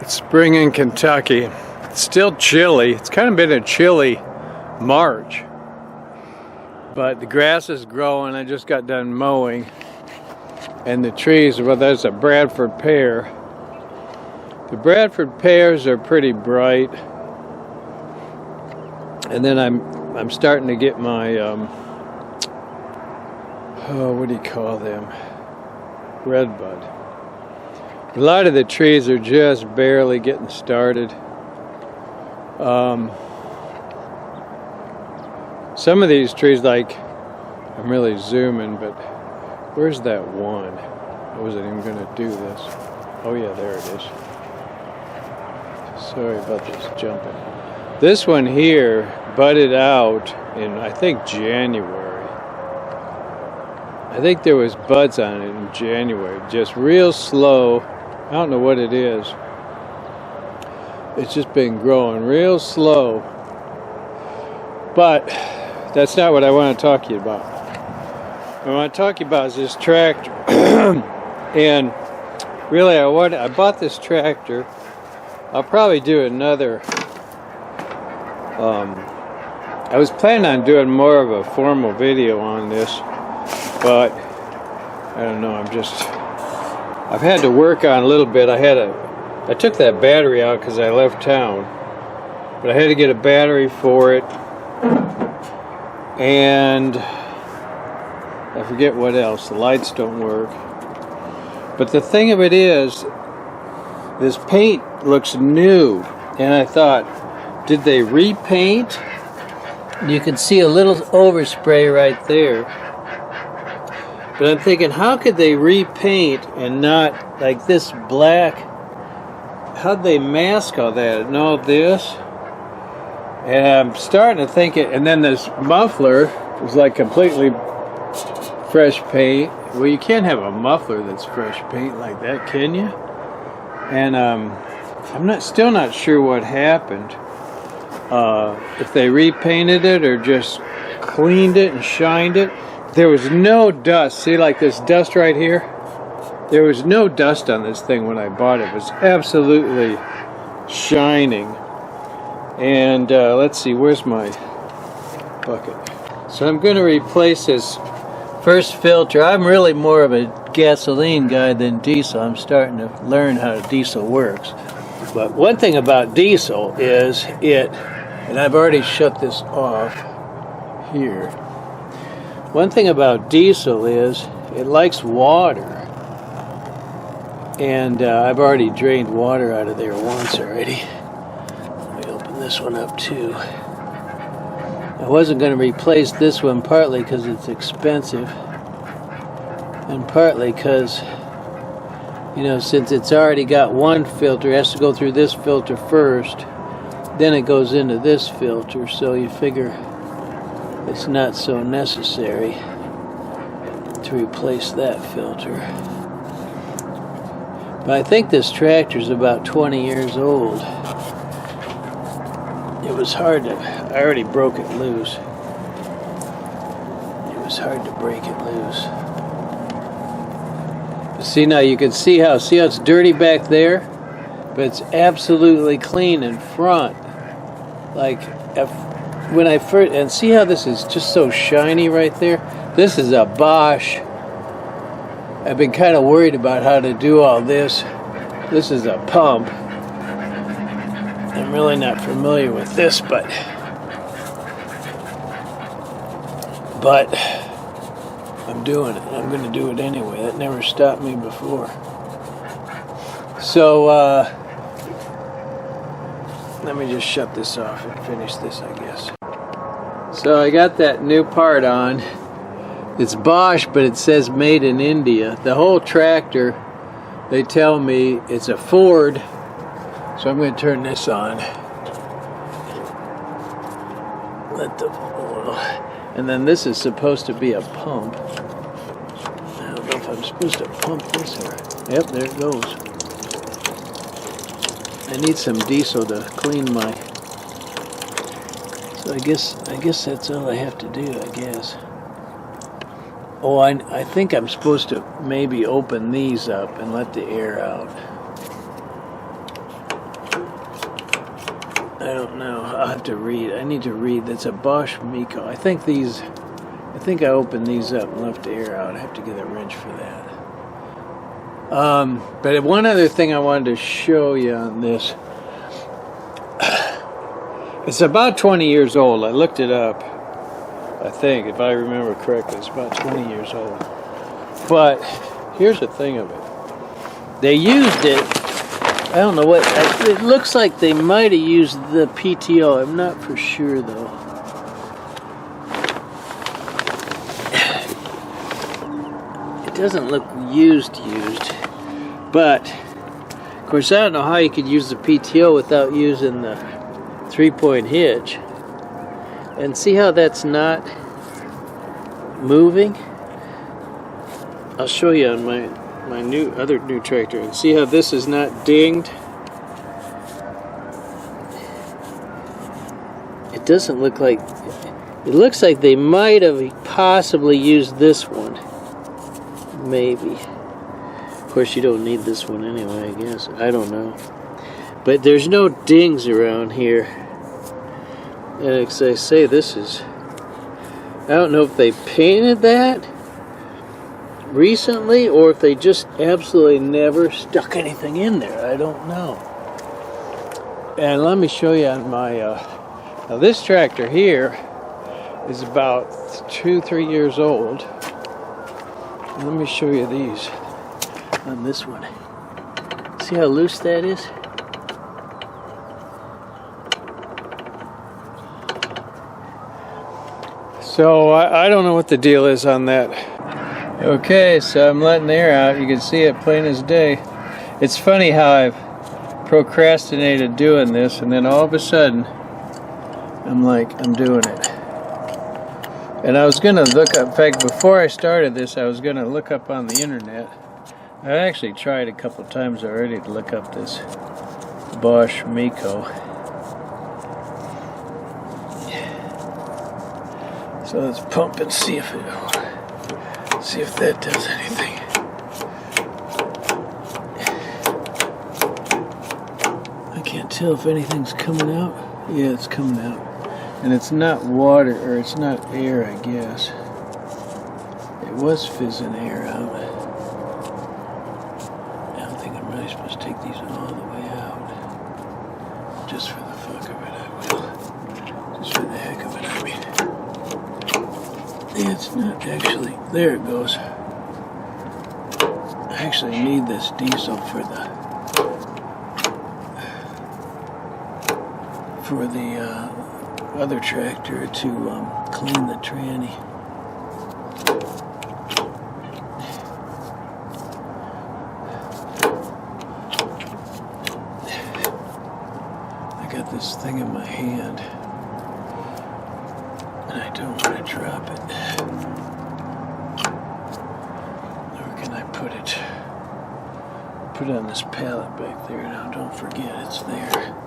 It's spring in Kentucky. It's still chilly. It's kind of been a chilly March. But the grass is growing. I just got done mowing. And the trees, well, there's a Bradford pear. The Bradford pears are pretty bright. And then I'm starting to get my, what do you call them? Redbud. A lot of the trees are just barely getting started. Some of these trees, like, I'm really zooming, but where's that one? I wasn't even going to do this. Oh yeah, there it is. Sorry about this jumping. This one here budded out in, I think, January. I think there was buds on it in January. Just real slow. I don't know what it is. It's just been growing real slow. But that's not what I want to talk to you about. What I want to talk to you about is this tractor. And really, I bought this tractor. I'll probably do another. I was planning on doing more of a formal video on this, but I don't know. I've had to work on a little bit. I took that battery out because I left town, but I had to get a battery for it, and I forget what else. The lights don't work. But the thing of it is, this paint looks new, and I thought, did they repaint? You can see a little overspray right there. But I'm thinking, how could they repaint and not, like, this black? How'd they mask all that and all this? And I'm starting to think it, and then this muffler is like completely fresh paint. Well, you can't have a muffler that's fresh paint like that, can you? And I'm still not sure what happened. If they repainted it or just cleaned it and shined it. There was no dust. See, like this dust right here? There was no dust on this thing when I bought it. It was absolutely shining. And let's see, where's my bucket? So I'm going to replace this first filter. I'm really more of a gasoline guy than diesel. I'm starting to learn how diesel works. But one thing about diesel is and I've already shut this off here. One thing about diesel is it likes water. And I've already drained water out of there once already. Let me open this one up too. I wasn't going to replace this one partly because it's expensive. And partly because, you know, since it's already got one filter, it has to go through this filter first. Then it goes into this filter, so you figure it's not so necessary to replace that filter. But I think this tractor's about 20 years old. It was hard to, I already broke it loose. It was hard to break it loose. But see, now you can see how it's dirty back there, but it's absolutely clean in front. Like, when I first, and see how this is just so shiny right there? This is a Bosch. I've been kind of worried about how to do all this. This is a pump. I'm really not familiar with this, but I'm doing it. I'm going to do it anyway. That never stopped me before. So, let me just shut this off and finish this, I guess. So I got that new part on. It's Bosch, but it says made in India. The whole tractor, they tell me it's a Ford. So I'm going to turn this on. Let the oil. And then this is supposed to be a pump. I don't know if I'm supposed to pump this or... Yep, there it goes. I need some diesel to clean my... So I guess that's all I have to do, I guess. Oh, I think I'm supposed to maybe open these up and let the air out. I don't know. I'll have to read. I need to read. That's a Bosch Mico. I think I opened these up and left the air out. I have to get a wrench for that. But one other thing I wanted to show you on this. It's about 20 years old. I looked it up. I think, if I remember correctly, it's about 20 years old. But here's the thing of it. They used it. I don't know what. It looks like they might have used the PTO. I'm not for sure though. It doesn't look used. But of course, I don't know how you could use the PTO without using the 3-point hitch. And see how that's not moving? I'll show you on my other new tractor, and see how this is not dinged. It doesn't look like. It looks like they might have possibly used this one. Maybe. Of course, you don't need this one anyway, I guess. I don't know. But there's no dings around here. And as I say, this is... I don't know if they painted that recently or if they just absolutely never stuck anything in there. I don't know. And let me show you on my... now this tractor here is about 2-3 years old. And let me show you these on this one. See how loose that is? So I don't know what the deal is on that. Okay, so I'm letting the air out. You can see it plain as day. It's funny how I've procrastinated doing this, and then all of a sudden I'm doing it. And I was gonna look up, in fact, before I started this, I was gonna look up on the internet. I actually tried a couple times already to look up this Bosch Mico. So let's pump and see if that does anything. I can't tell if anything's coming out. Yeah, it's coming out. And it's not water, or it's not air, I guess. It was fizzing air out. I don't think I'm really supposed to take these all the way out. Just for the fuck of it, I will. Just for the heck of it, I mean. It's not actually, there it goes. I actually need this diesel for the other tractor to clean the tranny. I got this thing in my hand and I don't want to drop it. Where can I put it? Put it on this pallet back there. Now don't forget it's there.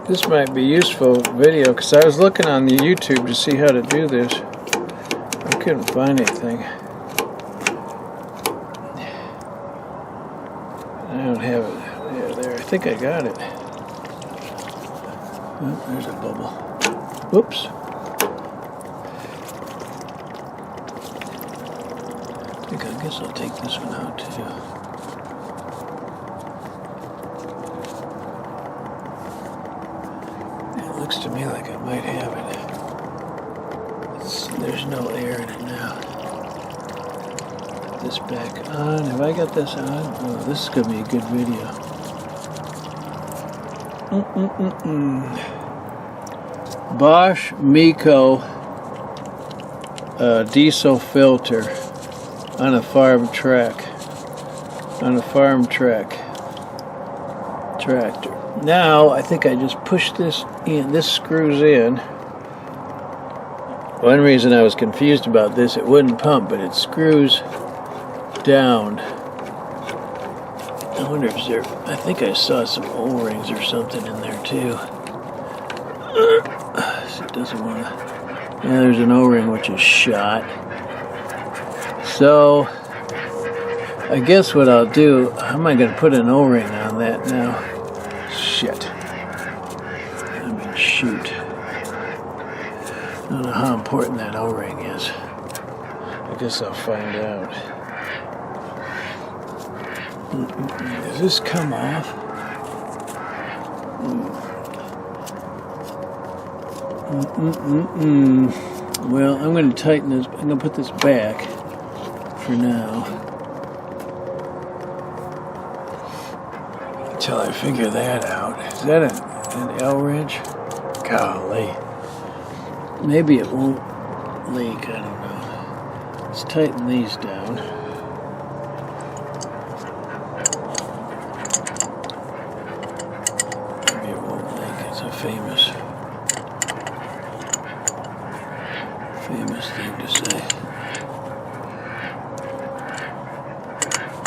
This might be useful video because I was looking on the YouTube to see how to do this. I couldn't find anything. I don't have it. Yeah, there. I think I got it. Oh, there's a bubble. Whoops. I guess I'll take this one out too. Looks to me like I might have it. There's no air in it now. Put this back on. Have I got this on? Oh, this is going to be a good video. Bosch Mico diesel filter on a Farmtrec. Tractor. Now, I think I just push this in. This screws in. One reason I was confused about this, it wouldn't pump, but it screws down. I wonder if there... I think I saw some O-rings or something in there, too. It doesn't want to. Yeah, there's an O-ring which is shot. So I guess what I'll do, how am I going to put an O-ring on that now? Shit. I mean, shoot. I don't know how important that O-ring is. I guess I'll find out. Does this come off? Well, I'm going to tighten this. I'm going to put this back for now until I figure that out. Is that an L wrench? Golly. Maybe it won't leak. I don't know. Let's tighten these down. Maybe it won't leak. It's a famous thing to say.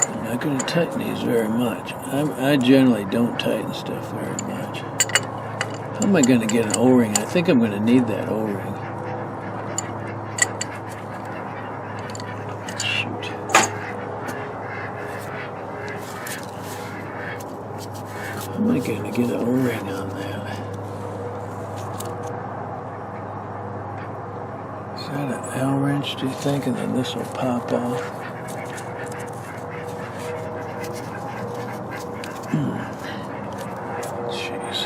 I'm not going to tighten these very much. I generally don't tighten stuff very much. How am I going to get an O-ring? I think I'm going to need that O-ring. Shoot. How am I going to get an O-ring on that? Is that an L wrench, do you think? And then this will pop off. Jeez.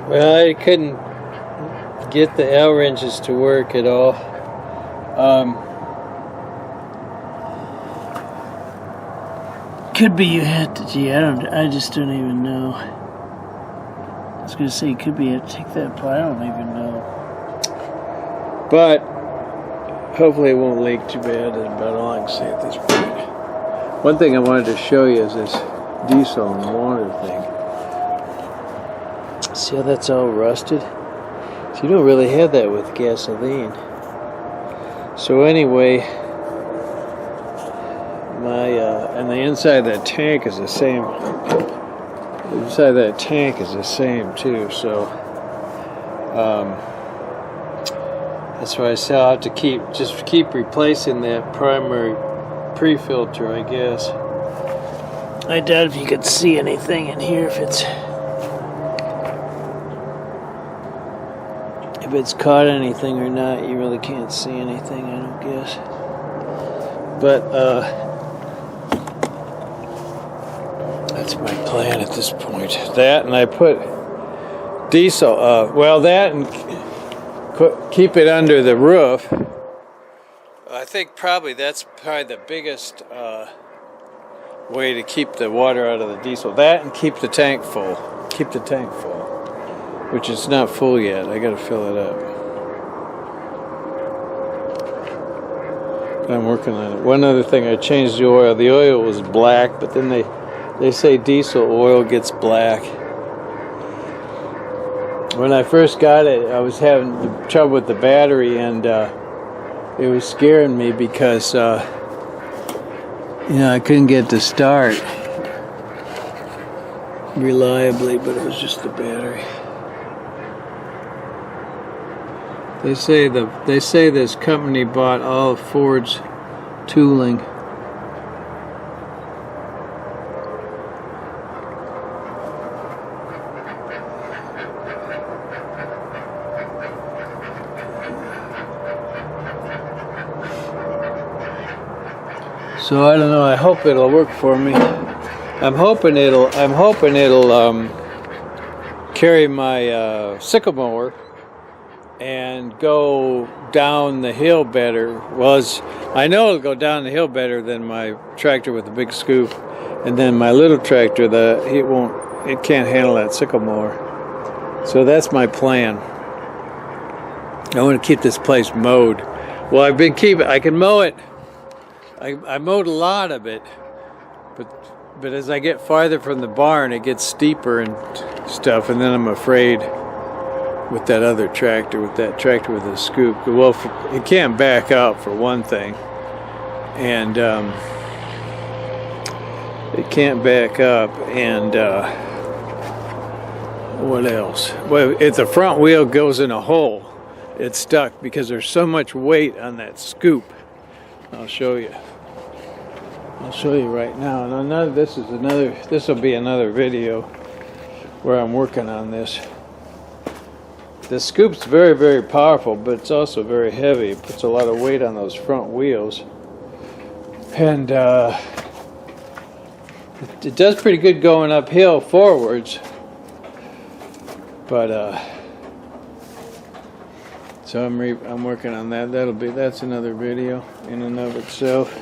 Well, I couldn't get the L wrenches to work at all. Could be you had to. Gee, I just don't even know. I was gonna say, could be you had to take that apart. I don't even know. But hopefully it won't leak too bad. That's about all I can say at this point. One thing I wanted to show you is this diesel and water thing. See how that's all rusted? So you don't really have that with gasoline. So anyway, and the inside of that tank is the same. The inside of that tank is the same too. So that's why I say I'll have to keep replacing that primary pre-filter, I guess. I doubt if you could see anything in here if it's caught anything or not. You really can't see anything, I don't guess. But that's my plan at this point. That, and I put diesel, that and keep it under the roof. I think that's probably the biggest way to keep the water out of the diesel. That and keep the tank full. Keep the tank full. Which is not full yet. I gotta fill it up. I'm working on it. One other thing, I changed the oil. The oil was black, but then they say diesel oil gets black. When I first got it, I was having trouble with the battery, and it was scaring me because I couldn't get it to start reliably, but it was just the battery. They say this company bought all of Ford's tooling. So I don't know. I hope it'll work for me. I'm hoping it'll carry my sickle mower and go down the hill better. I know it'll go down the hill better than my tractor with the big scoop, and then my little tractor, it can't handle that sickle mower. So that's my plan. I want to keep this place mowed. Well, I can mow it. I mowed a lot of it, but as I get farther from the barn, it gets steeper and stuff, and then I'm afraid with that other tractor, with the scoop. Well, it can't back up for one thing, and it can't back up. And what else? Well, if the front wheel goes in a hole, it's stuck because there's so much weight on that scoop. I'll show you. I'll show you right now. And this will be another video where I'm working on this. The scoop's very, very powerful, but it's also very heavy. It puts a lot of weight on those front wheels. And it does pretty good going uphill forwards. But so I'm working on that. That's another video in and of itself.